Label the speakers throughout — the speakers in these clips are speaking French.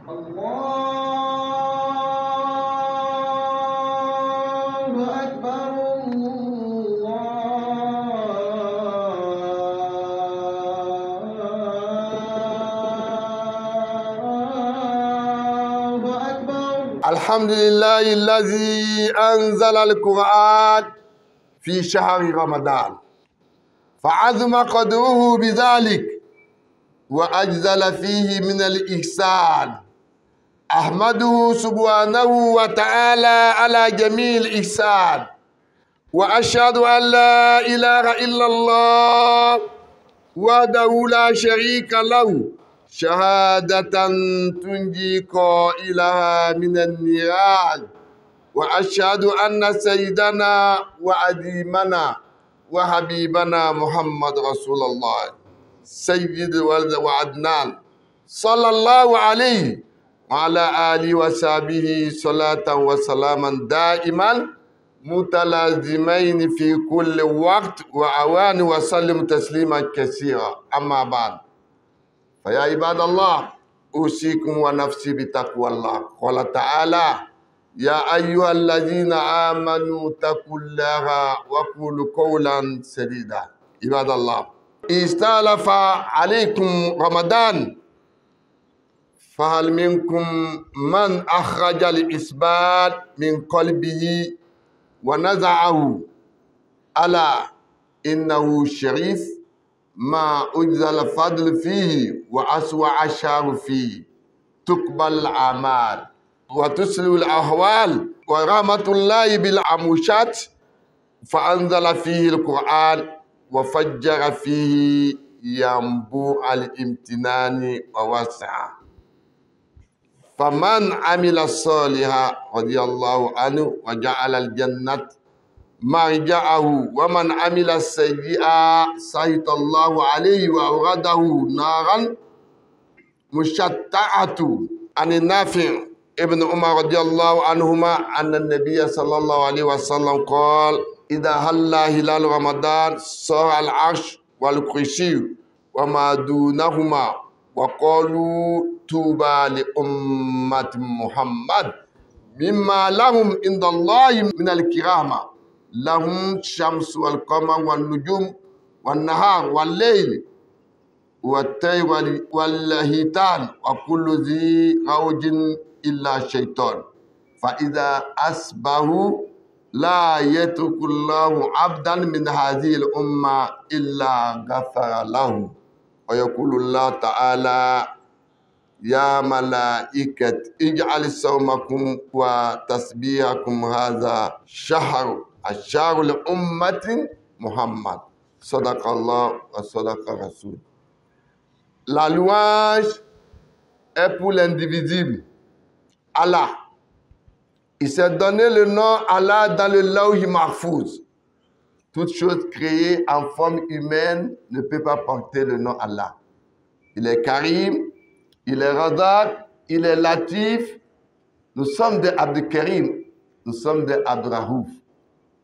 Speaker 1: الله أكبر الله أكبر. الحمد لله الذي أنزل القرآن في شهر رمضان فعظم قدره بذلك وأجزل فيه من الإحسان. أحمده سبحانه وتعالى على جميع الإحسان، وأشهد أن لا إله إلا الله وحده لا شريك له شهادة تنجي قائلها من النيران، وأشهد أن سيدنا وعديمنا وحبيبنا محمد رسول الله سيد ولد وعدنان صلى الله عليه وعلى آله وصحبه صلاة وسلاما دائما متلازمين في كل وقت وأوان وسلم تسليما كثيرا. أما بعد، فيا عباد الله، أوصيكم ونفسي بتقوى الله. قال تعالى: يا أيها الذين آمنوا اتقوا الله وقولوا قولا سديدا. عباد الله، استلف عليكم رمضان، فهل منكم من أخرج الإثبات من قلبه ونزعه؟ ألا إنه شريف ما أجزل الفضل فيه وأسوأ الشر فيه، تقبل الأعمال وتسلو الأحوال ورحمة الله بالعموشات، فأنزل فيه القرآن وفجر فيه ينبوع الامتنان ووسع. فمن عمل صالحا رضي الله عنه وجعل الجنة مرجعه، ومن عمل سيئا سخط الله عليه وأورده نارا مشتعة. عن النافع ابن عمر رضي الله عنهما أن النبي صلى الله عليه وسلم قال: إذا هل هلال رمضان صار العرش والكرسي وما دونهما وقالوا طوبى لأمة محمد مما لهم عند الله من الكرامة، لهم الشمس والقمر والنجوم والنهار والليل والطير والهيتان وكل ذي روج إلا الشيطان، فإذا أصبحوا لا يترك الله عبدا من هذه الأمة إلا غفر له. ويقول الله تعالى: يا ملائكة اجعل صومكم وتسبيحكم هذا الشهر لأمة محمد. صدق الله وصدق الرسول. La louange est pour l'indivisible, Allah. Il s'est donné le nom Allah dans le Lawh Mahfouz. Toute chose créée en forme humaine ne peut pas porter le nom Allah. Il est Karim, il est Razak, il est Latif. Nous sommes des Abdul Karim, nous sommes des Abdul Raouf.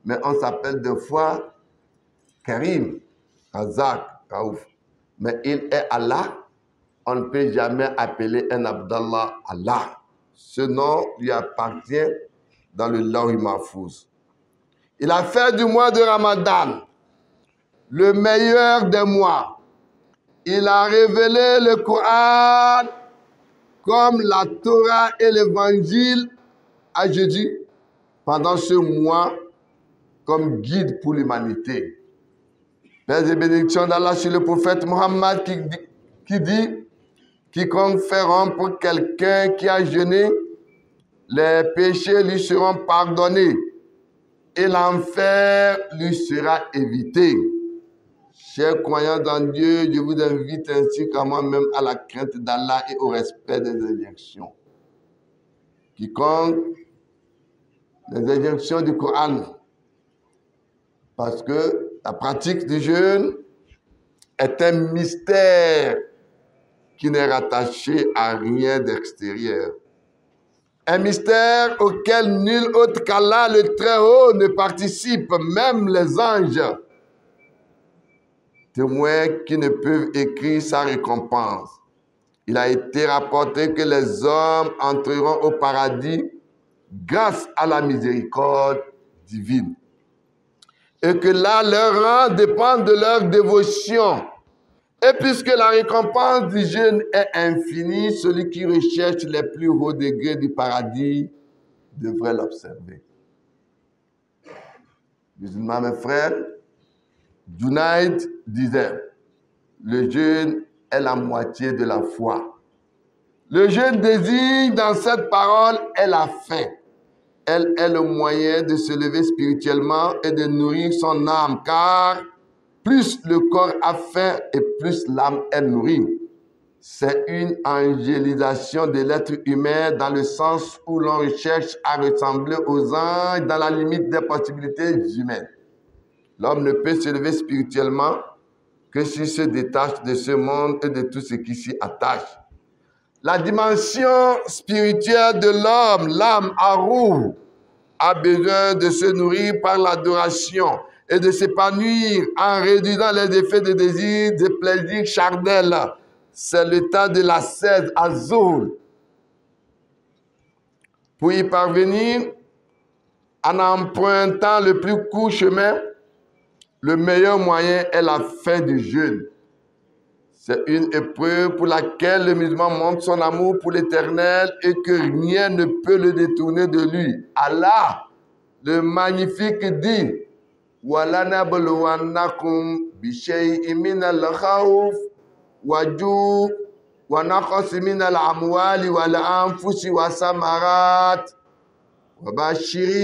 Speaker 1: Mais on s'appelle des fois Karim, Razak, Raouf. Mais il est Allah. On ne peut jamais appeler un Abdallah Allah. Ce nom lui appartient dans le Lawh Mahfouz. Il a fait du mois de Ramadan le meilleur des mois. Il a révélé le Coran comme la Torah et l'Évangile à Jésus pendant ce mois comme guide pour l'humanité. Paix et bénédictions d'Allah sur le prophète Mohammed qui dit: quiconque fait rompre quelqu'un qui a jeûné, les péchés lui seront pardonnés et l'enfer lui sera évité. Chers croyants en Dieu, je vous invite ainsi qu'à moi-même à la crainte d'Allah et au respect des injonctions. Quiconque les injonctions du Coran, parce que la pratique du jeûne est un mystère qui n'est rattaché à rien d'extérieur. Un mystère auquel nul autre qu'Allah le Très-Haut ne participe, même les anges, témoins qui ne peuvent écrire sa récompense. Il a été rapporté que les hommes entreront au paradis grâce à la miséricorde divine. Et que là, leur rang dépend de leur dévotion. Et puisque la récompense du jeûne est infinie, celui qui recherche les plus hauts degrés du paradis devrait l'observer. Musulmans, mes frères, Junaid disait, le jeûne est la moitié de la foi. Le jeûne désigne dans cette parole est la faim. Elle est le moyen de se lever spirituellement et de nourrir son âme, car plus le corps a faim et plus l'âme est nourrie. C'est une angélisation de l'être humain dans le sens où l'on recherche à ressembler aux anges dans la limite des possibilités humaines. L'homme ne peut se lever spirituellement que s'il se détache de ce monde et de tout ce qui s'y attache. La dimension spirituelle de l'homme, l'âme Arou, a besoin de se nourrir par l'adoration et de s'épanouir en réduisant les effets de désir, de plaisir charnel. C'est le temps de la l'ascèse azul. Pour y parvenir, en empruntant le plus court chemin, le meilleur moyen est la fin du jeûne. C'est une épreuve pour laquelle le musulman montre son amour pour l'Éternel et que rien ne peut le détourner de lui. Allah, le magnifique, dit وَلَنَبْلُوَنَّكُمْ بِشَيْءٍ مِنَ الْخَوْفِ وَالْجُوعِ وَنَقْصٍ مِنَ الْأَمْوَالِ وَالْأَنفُسِ وَالثَّمَرَاتِ وَبَشِّرِ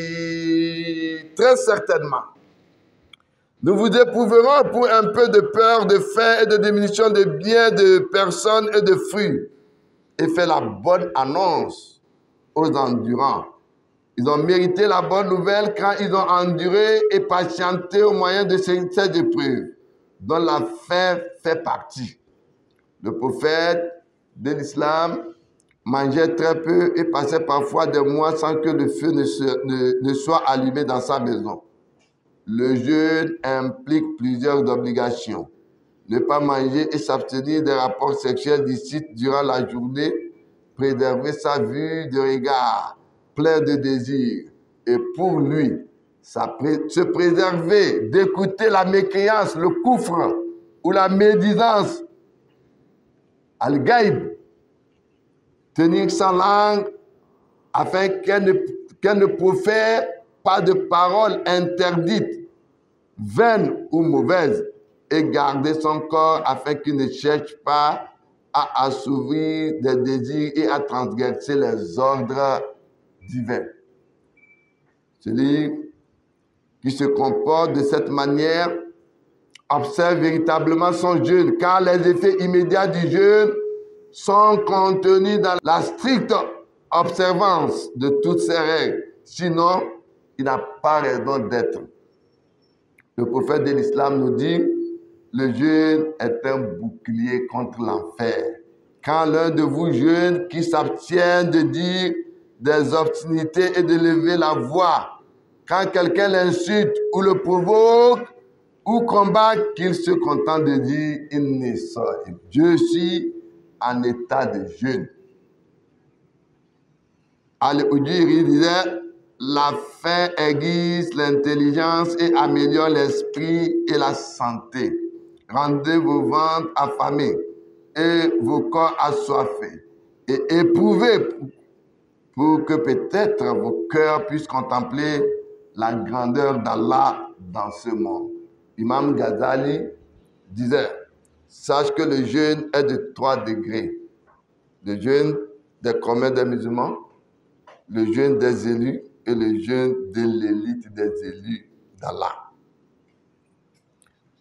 Speaker 1: الصَّابِرِينَ. Très certainement, nous vous éprouverons pour un peu de peur, de faim et de diminution de biens, de personnes et de fruits. Et fait la bonne annonce aux endurants. Ils ont mérité la bonne nouvelle quand ils ont enduré et patienté au moyen de ces épreuves, dont la faim fait partie. Le prophète de l'islam mangeait très peu et passait parfois des mois sans que le feu ne soit allumé dans sa maison. Le jeûne implique plusieurs obligations. Ne pas manger et s'abstenir des rapports sexuels illicites durant la journée, préserver sa vue de regard plein de désirs. Et pour lui, se préserver d'écouter la mécréance, le coufre ou la médisance, al-gaïb, tenir sa langue afin qu'elle ne profère pas de paroles interdites, vaines ou mauvaises, et garder son corps afin qu'il ne cherche pas à assouvir des désirs et à transgresser les ordres divins. Celui qui se comporte de cette manière observe véritablement son jeûne, car les effets immédiats du jeûne sont contenus dans la stricte observance de toutes ces règles. Sinon, il n'a pas raison d'être. Le prophète de l'islam nous dit, le jeûne est un bouclier contre l'enfer. Quand l'un de vous jeûne qui s'abstient de dire des obscénités et de lever la voix, quand quelqu'un l'insulte ou le provoque ou combat, qu'il se contente de dire « Inni sa'im » je suis en état de jeûne. Al-Ujiri disait « La faim aiguise l'intelligence et améliore l'esprit et la santé. Rendez vos ventres affamés et vos corps assoiffés et éprouvez pour que peut-être vos cœurs puissent contempler la grandeur d'Allah dans ce monde. » Imam Ghazali disait, sache que le jeûne est de 3 degrés. Le jeûne des communs des musulmans, le jeûne des élus et le jeûne de l'élite des élus d'Allah.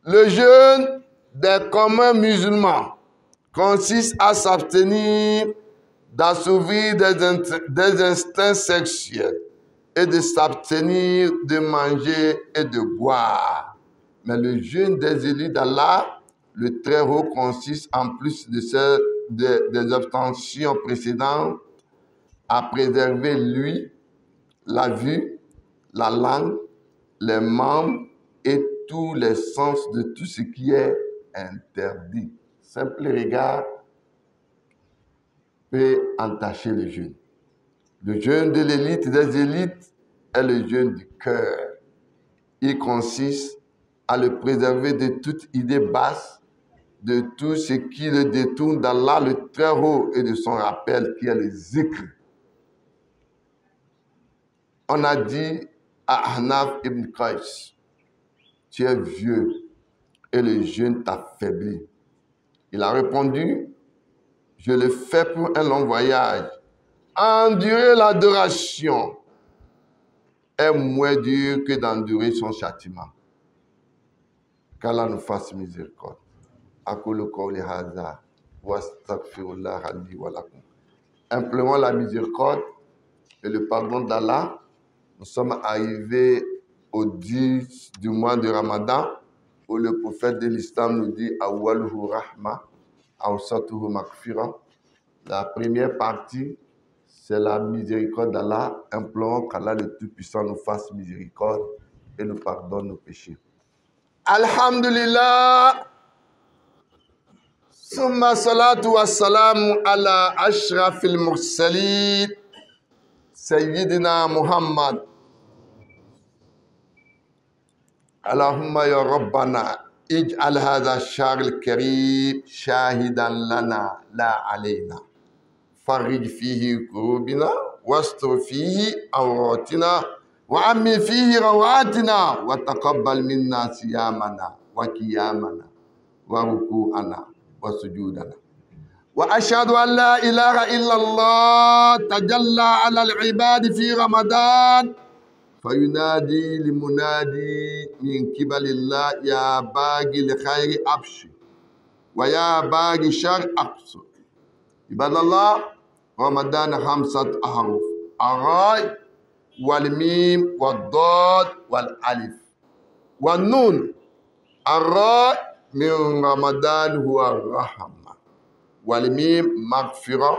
Speaker 1: Le jeûne des communs musulmans consiste à s'abstenir d'assouvir des instincts sexuels et de s'abstenir de manger et de boire. Mais le jeûne des élus d'Allah, le Très-Haut, consiste en plus des abstentions précédentes à préserver l'ouïe, la vue, la langue, les membres et tous les sens de tout ce qui est interdit. Simple regard peut entacher le jeûne. Le jeûne de l'élite des élites est le jeûne du cœur. Il consiste à le préserver de toute idée basse, de tout ce qui le détourne d'Allah le Très-Haut et de son rappel qui est le zikr. On a dit à Ahnaf ibn Qais, tu es vieux et le jeûne t'affaiblit. Il a répondu, je le fais pour un long voyage. Endurer l'adoration est moins dur que d'endurer son châtiment. Qu'Allah nous fasse miséricorde. Aqulu qawli hadha wa astaghfirullah li wa lakum. Implorons la miséricorde et le pardon d'Allah. Nous sommes arrivés au 10 du mois de Ramadan où le prophète de l'Islam nous dit awwaluhu rahma, awsatuhu maghfira. La première partie, c'est la miséricorde d'Allah. Implorons qu'Allah le Tout-Puissant nous fasse miséricorde et nous pardonne nos péchés. Alhamdulillah. Summa salatu wa salamu ala ashrafil mursalin. Sayyidina Muhammad. Allahumma ya Rabbana. Ij'al hadha shahr al-karim shahidan lana la alayna. فرج فيه قلوبنا واستر فيه عوراتنا وعمي فيه رواتنا وتقبل منا صيامنا وقيامنا وركوعنا وسجودنا وأشهد أن لا إله إلا الله تجلى على العباد في رمضان فينادي لمنادي من قبل الله يا باغي الخير أبشر ويا باغي الشر أقصر عباد الله رمضان 5 أحرف الراء والميم والضاد والألف والنون. الراء من رمضان هو الرحمة والميم مغفرة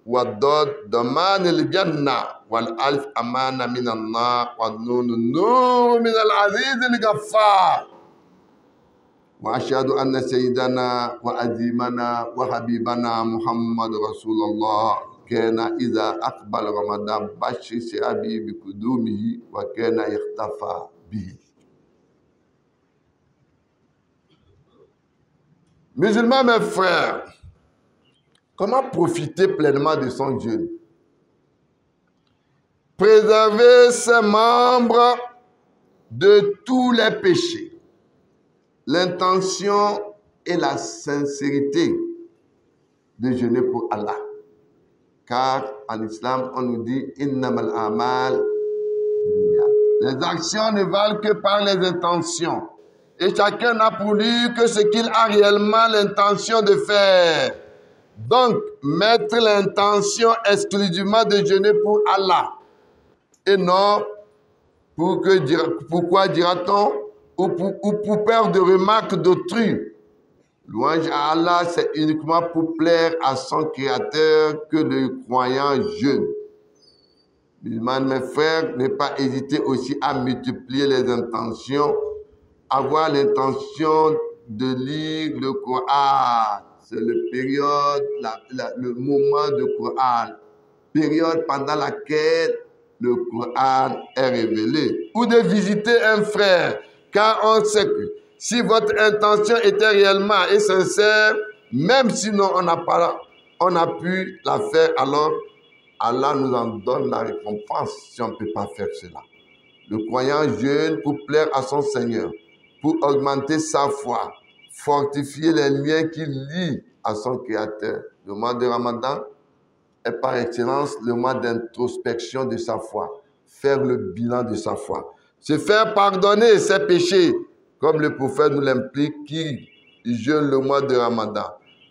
Speaker 1: والضاد ضمان الجنة والألف أمانة من النار والنون النور من العزيز الغفار. وأشهد أن سيدنا وعظيمنا وحبيبنا محمد رسول الله كان إذا أقبل رمضان بشر شعبه بقدومه وكان يختفى به. Musulmans, mes frères, comment profiter pleinement de son jeûne? Préserver ses membres de tous les péchés. L'intention et la sincérité de jeûner pour Allah. Car en islam, on nous dit innamal a'mal. Les actions ne valent que par les intentions. Et chacun n'a pour lui que ce qu'il a réellement l'intention de faire. Donc, mettre l'intention exclusivement de jeûner pour Allah. Et non, pourquoi dira-t-on, ou pour peur de remarques d'autrui. Louange à Allah, c'est uniquement pour plaire à son Créateur que le croyant jeûne. Musulmans, mes frères, ne pas hésiter aussi à multiplier les intentions, avoir l'intention de lire le Coran. C'est le moment de Coran, période pendant laquelle le Coran est révélé. Ou de visiter un frère, car on sait que si votre intention était réellement et sincère, même sinon on a pu la faire, alors Allah nous en donne la récompense si on ne peut pas faire cela. Le croyant jeûne pour plaire à son Seigneur, pour augmenter sa foi, fortifier les liens qu'il lie à son Créateur. Le mois de Ramadan est par excellence le mois d'introspection de sa foi, faire le bilan de sa foi, se faire pardonner ses péchés, comme le prophète nous l'implique, qui jeûne le mois de Ramadan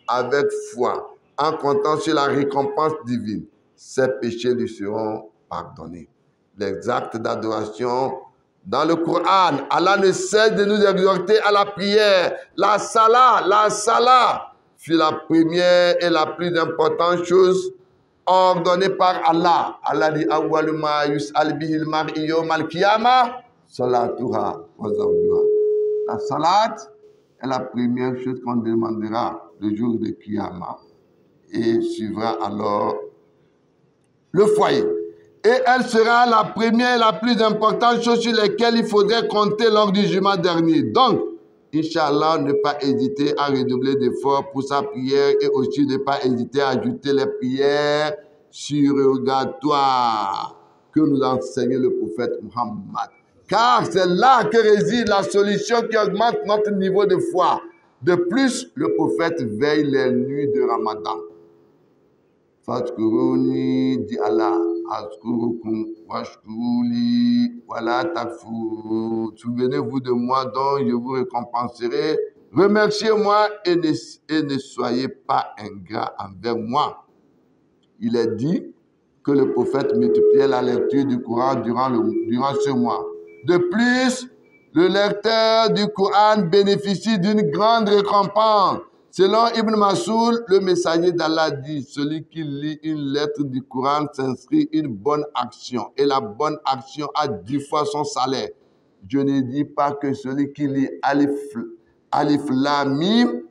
Speaker 1: avec foi, en comptant sur la récompense divine. Ses péchés lui seront pardonnés. Les actes d'adoration dans le Coran, Allah ne cesse de nous exhorter à la prière. La salat fut la première et la plus importante chose ordonnée par Allah. Allah dit awwalu ma yus'al bihil mar'i yawmal qiyamah salatuha wa zawjuha. La salat est la première chose qu'on demandera le jour de Qiyamah. et suivra alors le foyer. Et elle sera la première et la plus importante chose sur laquelle il faudrait compter lors du jugement dernier. Donc, Inch'Allah, ne pas hésiter à redoubler d'efforts pour sa prière et aussi ne pas hésiter à ajouter les prières surrogatoires que nous a enseigné le prophète Muhammad. Car c'est là que réside la solution qui augmente notre niveau de foi. De plus, le prophète veille les nuits de Ramadan. Fadhkuruni, dit Allah, azkurukum washkuruli wala takfur. Souvenez-vous de moi, donc je vous récompenserai. Remerciez-moi et ne soyez pas ingrats envers moi. Il est dit que le prophète multipliait la lecture du Coran durant ce mois. De plus, le lecteur du Coran bénéficie d'une grande récompense. Selon Ibn Mas'ud, le messager d'Allah dit, celui qui lit une lettre du Coran s'inscrit une bonne action et la bonne action a 10 fois son salaire. Je ne dis pas que celui qui lit Alif Lam Mim,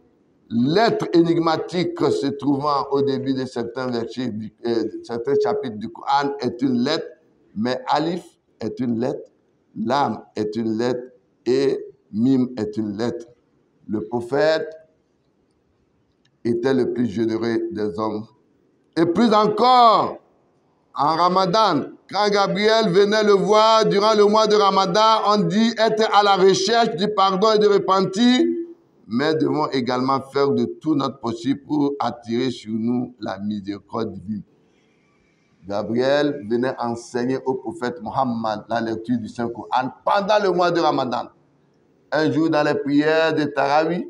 Speaker 1: lettre énigmatique se trouvant au début de certains versets, certains chapitres du Coran est une lettre, mais Alif est une lettre, Lam est une lettre et Mim est une lettre. Le prophète était le plus généreux des hommes. Et plus encore, en Ramadan, quand Gabriel venait le voir durant le mois de Ramadan, on dit être à la recherche du pardon et du repentir, mais devons également faire de tout notre possible pour attirer sur nous la miséricorde divine. Gabriel venait enseigner au prophète Muhammad la lecture du Saint-Coran pendant le mois de Ramadan. Un jour, dans les prières de Tarawih,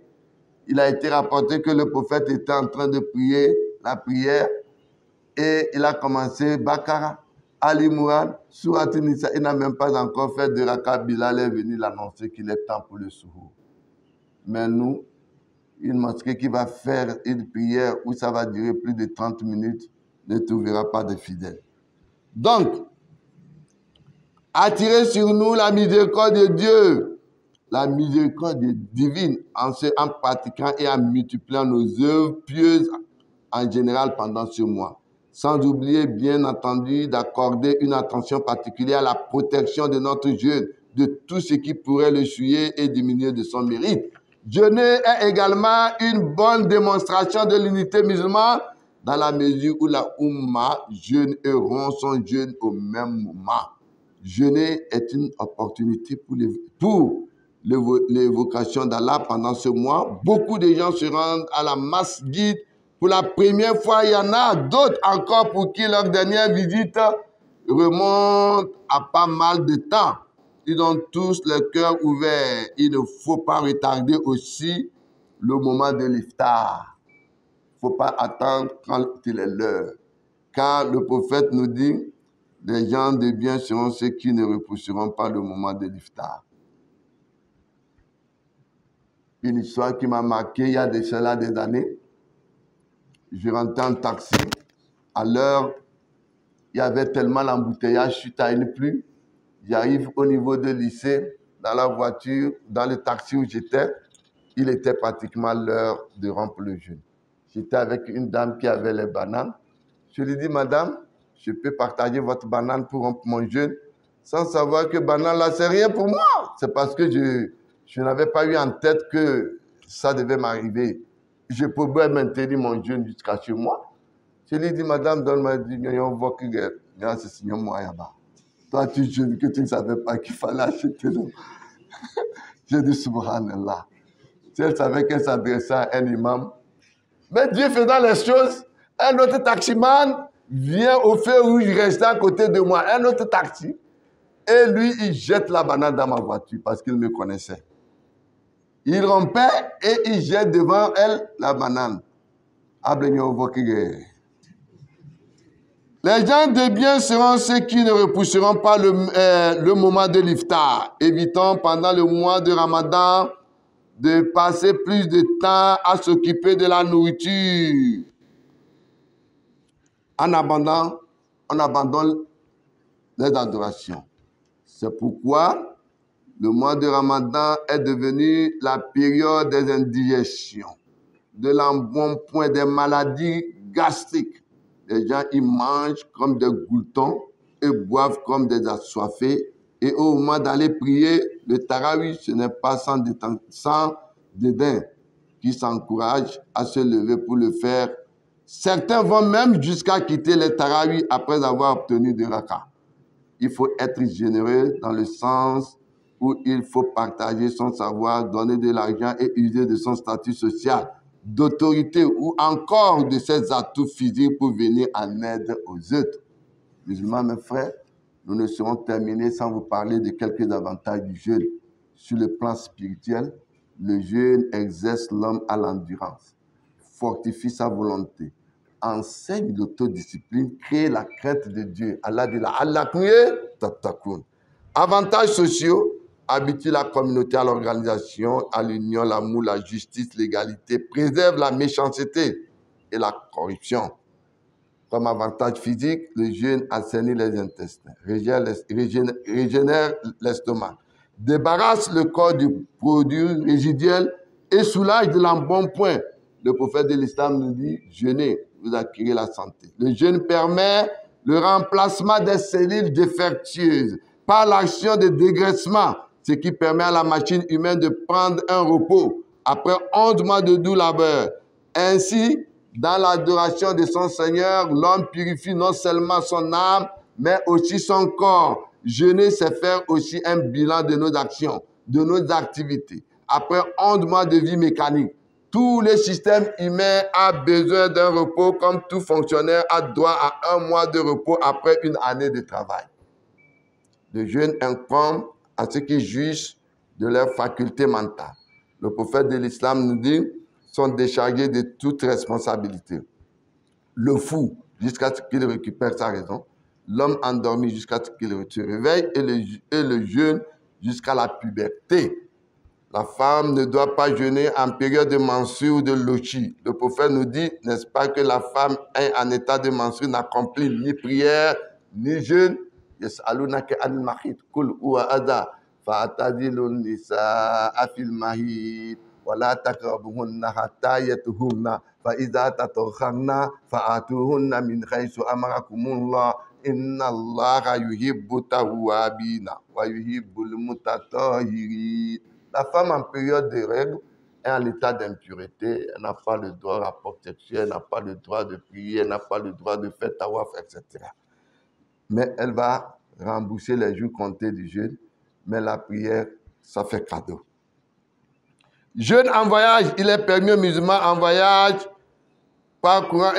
Speaker 1: il a été rapporté que le prophète était en train de prier la prière et il a commencé Bakara, Ali Imran, Surat Nisa. Il n'a même pas encore fait de Raka. Bilal est venu l'annoncer qu'il est temps pour le suhour. Mais nous, une mosquée qui va faire une prière où ça va durer plus de 30 minutes ne trouvera pas de fidèles. Donc, attirez sur nous la miséricorde de Dieu. La miséricorde divine en pratiquant et en multipliant nos œuvres pieuses en général pendant ce mois. Sans oublier, bien entendu, d'accorder une attention particulière à la protection de notre jeûne, de tout ce qui pourrait le souiller et diminuer de son mérite. Jeûner est également une bonne démonstration de l'unité musulmane dans la mesure où la Oumma jeûne et rompt son jeûne au même moment. Jeûner est une opportunité pour l'évocation d'Allah pendant ce mois. Beaucoup de gens se rendent à la masjid pour la première fois. Il y en a d'autres encore pour qui leur dernière visite remonte à pas mal de temps. Ils ont tous le cœur ouvert. Il ne faut pas retarder aussi le moment de l'iftar. Il ne faut pas attendre quand il est l'heure. Car le prophète nous dit, les gens de bien seront ceux qui ne repousseront pas le moment de l'iftar. Une histoire qui m'a marqué il y a de cela des années. Je rentrais en taxi. À l'heure, il y avait tellement l'embouteillage, je suis taillé plus. J'arrive au niveau de lycée, dans la voiture, dans le taxi où j'étais. Il était pratiquement l'heure de rompre le jeûne. J'étais avec une dame qui avait les bananes. Je lui dis, madame, je peux partager votre banane pour rompre mon jeûne, sans savoir que banane là, c'est rien pour moi. C'est parce que je n'avais pas eu en tête que ça devait m'arriver. Je pouvais maintenir mon jeûne jusqu'à chez moi. Je lui dis, madame, donne-moi du toi, tu jeûnes que tu ne savais pas qu'il fallait acheter. J'ai dit, subhanallah. Si elle savait qu'elle s'adressait à un imam. Mais Dieu faisant les choses, un autre taximan vient au feu rouge rester à côté de moi. Un autre taxi. Et lui, il jette la banane dans ma voiture parce qu'il me connaissait. Il rompait et il jette devant elle la banane. Les gens de bien seront ceux qui ne repousseront pas le moment de l'iftar. Évitons pendant le mois de Ramadan de passer plus de temps à s'occuper de la nourriture. On abandonne les adorations. C'est pourquoi le mois de Ramadan est devenu la période des indigestions, de l'embonpoint, des maladies gastrique. Les gens, ils mangent comme des gloutons et boivent comme des assoiffés. Et au moment d'aller prier, le tarawih, ce n'est pas sans dédain qui s'encouragent à se lever pour le faire. Certains vont même jusqu'à quitter le tarawih après avoir obtenu des rakats. Il faut être généreux dans le sens où il faut partager son savoir, donner de l'argent et user de son statut social, d'autorité ou encore de ses atouts physiques pour venir en aide aux autres. Musulmans, mes frères, nous ne serons terminés sans vous parler de quelques avantages du jeûne. Sur le plan spirituel, le jeûne exerce l'homme à l'endurance, fortifie sa volonté, enseigne l'autodiscipline, crée la crainte de Dieu. Allah dit là, avantages sociaux, habitue la communauté à l'organisation, à l'union, l'amour, la justice, l'égalité, préserve la méchanceté et la corruption. Comme avantage physique, le jeûne assainit les intestins, régénère l'estomac, débarrasse le corps du produit résiduel et soulage de l'embonpoint. Le prophète de l'islam nous dit, jeûnez, vous acquérez la santé. Le jeûne permet le remplacement des cellules défectueuses par l'action de dégraissement, ce qui permet à la machine humaine de prendre un repos après 11 mois de doux labeur. Ainsi, dans l'adoration de son Seigneur, l'homme purifie non seulement son âme, mais aussi son corps. Jeûner, c'est faire aussi un bilan de nos actions, de nos activités. Après 11 mois de vie mécanique, tout le système humain a besoin d'un repos, comme tout fonctionnaire a droit à 1 mois de repos après une année de travail. Le jeûne incombe à ceux qui jouissent de leur faculté mentale. Le prophète de l'islam nous dit, sont déchargés de toute responsabilité. Le fou, jusqu'à ce qu'il récupère sa raison. L'homme endormi jusqu'à ce qu'il se réveille. Et le jeûne jusqu'à la puberté. La femme ne doit pas jeûner en période de menstrues ou de lochi. Le prophète nous dit, n'est-ce pas, que la femme en état de menstrues n'accomplit ni prière, ni jeûne. Yas'alunaka anil mahid, kul huwa adha, fa'tazilun nisaa fil mahid. ولا تقربوهن حتى يطهرن فإذا تطهرن فآتوهن من حيث أمركم الله إن الله يحب التوابين ويحب المتطهرين. La femme en période de règles est en état d'impureté, elle n'a pas le droit à la protection, elle n'a pas le droit de prier, elle n'a pas le droit de faire tawaf, etc. Mais elle va rembourser les jours comptés du jeûne, mais la prière, ça fait cadeau. Jeûne en voyage, il est permis aux musulmans en voyage parcourant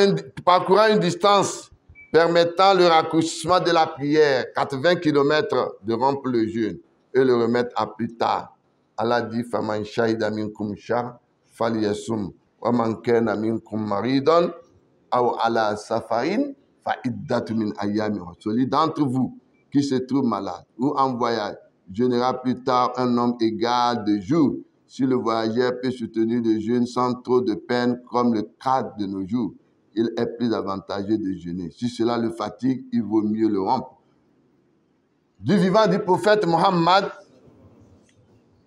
Speaker 1: une distance permettant le raccourcissement de la prière, 80 km, de rompre le jeûne et le remettre à plus tard. Allah dit, faman shahida minkum shahr falyasum wa man kana minkum maridan aw ala safarin fa iddatu min ayyamin. Celui d'entre vous qui se trouve malade ou en voyage jeûnera plus tard un nombre égal de jours. Si le voyageur peut soutenir le jeûne sans trop de peine, comme le cas de nos jours, il est plus avantageux de jeûner. Si cela le fatigue, il vaut mieux le rompre. Du vivant du prophète Mohammed,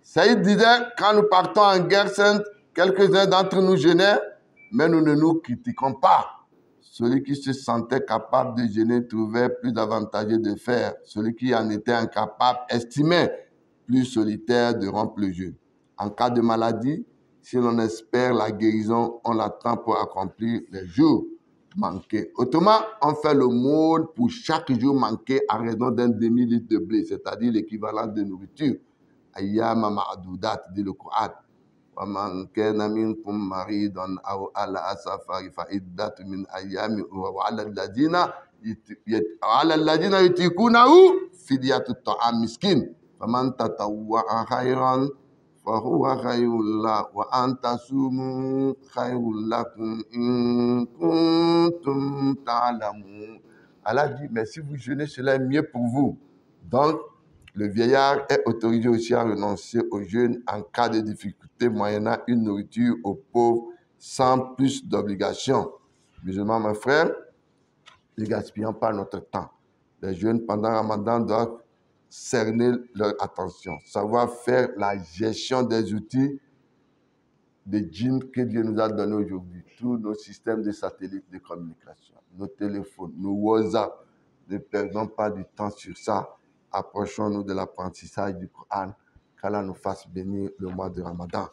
Speaker 1: Saïd disait, quand nous partons en guerre sainte, quelques-uns d'entre nous jeûnaient, mais nous ne nous critiquons pas. Celui qui se sentait capable de jeûner trouvait plus avantageux de faire. Celui qui en était incapable estimait plus solitaire de rompre le jeûne. En cas de maladie, si l'on espère la guérison, on l'attend pour accomplir les jours manqués. Autrement, on fait l'aumône pour chaque jour manqué à raison d'un demi-litre de blé, c'est-à-dire l'équivalent de nourriture. Ayyama ma'adudat, dit le Coran. وَمَنْ كَانَ مِنْكُمْ مَرِيضًا أَوْ عَلَى سَفَرٍ فَعِدَّةٌ مِنْ أَيَّامٍ وَعَلَى الَّذِينَ يُطِيقُونَهُ فِدْيَةُ طَعَامٍ مِسْكِينٍ فَمَنْ تَطَوَّعَ خَيْرًا فهو خير له وأن تصوموا خير لكم إن كنتم تعلمون. Allah dit, mais si vous jeûnez, cela est mieux pour vous. Donc, le vieillard est autorisé aussi à renoncer au jeûne en cas de difficulté, moyennant une nourriture aux pauvres sans plus d'obligation. Musulmans, mes frères, ne gaspillons pas notre temps. Les jeûnes pendant Ramadan doivent cerner leur attention, savoir faire la gestion des outils des djinns que Dieu nous a donnés aujourd'hui, tous nos systèmes de satellites de communication, nos téléphones, nos WhatsApp, ne perdons pas du temps sur ça. Approchons-nous de l'apprentissage du Coran, qu'Allah nous fasse bénir le mois de Ramadan.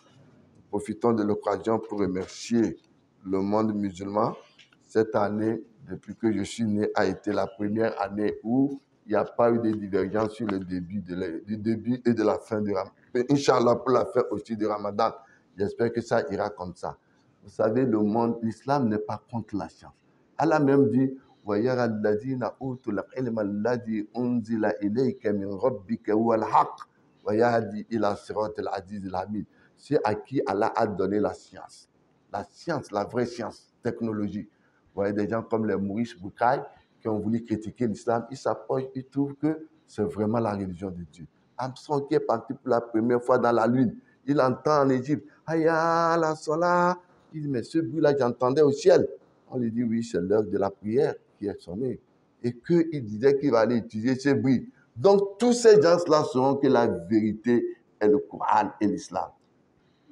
Speaker 1: Profitons de l'occasion pour remercier le monde musulman. Cette année, depuis que je suis né, a été la première année où il n'y a pas eu de divergence sur le début, du début et de la fin du Ramadan. Inch'Allah, pour la fin aussi du Ramadan, j'espère que ça ira comme ça. Vous savez, le monde, l'islam n'est pas contre la science. Allah même dit, وَيَرَى الَّذِينَ أُوتُوا الْعِلْمَ الَّذِي أُنزِلَ إِلَيْكَ مِنْ رَبِّكَ هُوَ الْحَقُّ وَيَهْدِي إِلَى صِرَاطِ الْعَزِيزِ الْحَمِيدِ. C'est à qui Allah a donné la science. La science, la vraie science, technologique. Vous voyez des gens comme les Maurice Bucaille qui ont voulu critiquer l'islam, ils s'approchent, ils trouvent que c'est vraiment la religion de Dieu. Armstrong qui est parti pour la première fois dans la Lune, il entend en Égypte, Hayya la Salah. Il dit, mais ce bruit-là, j'entendais au ciel. On lui dit, oui, c'est l'heure de la prière qui est sonnée. Et qu'il disait qu'il va aller utiliser ce bruit. Donc, tous ces gens-là sauront que la vérité est le Coran et l'islam.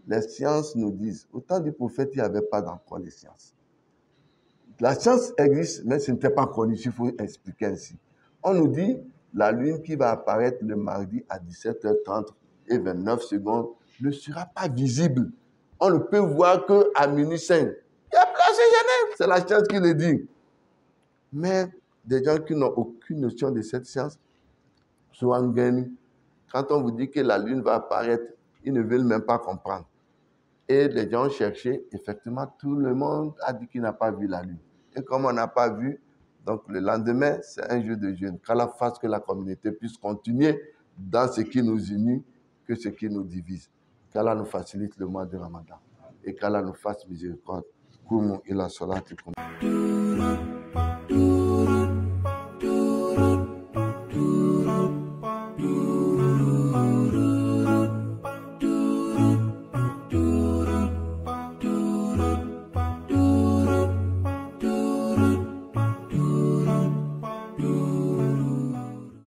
Speaker 1: Les sciences nous disent, au temps du prophète, il n'y avait pas encore les sciences. La science existe, mais ce n'était pas connu, il faut expliquer ainsi. On nous dit, la lune qui va apparaître le mardi à 17h30 et 29 secondes ne sera pas visible. On ne peut voir qu'à minuit 5. Il y a place Genève, c'est la science qui le dit. Mais des gens qui n'ont aucune notion de cette science, souvent gagnent. Quand on vous dit que la lune va apparaître, ils ne veulent même pas comprendre. Et les gens ont cherché, effectivement, tout le monde a dit qu'il n'a pas vu la lune. Et comme on n'a pas vu, donc le lendemain, c'est un jour de jeûne. Qu'Allah fasse que la communauté puisse continuer dans ce qui nous unit que ce qui nous divise. Qu'Allah nous facilite le mois de Ramadan. Et qu'Allah nous fasse miséricorde. Kumu ila salatikum.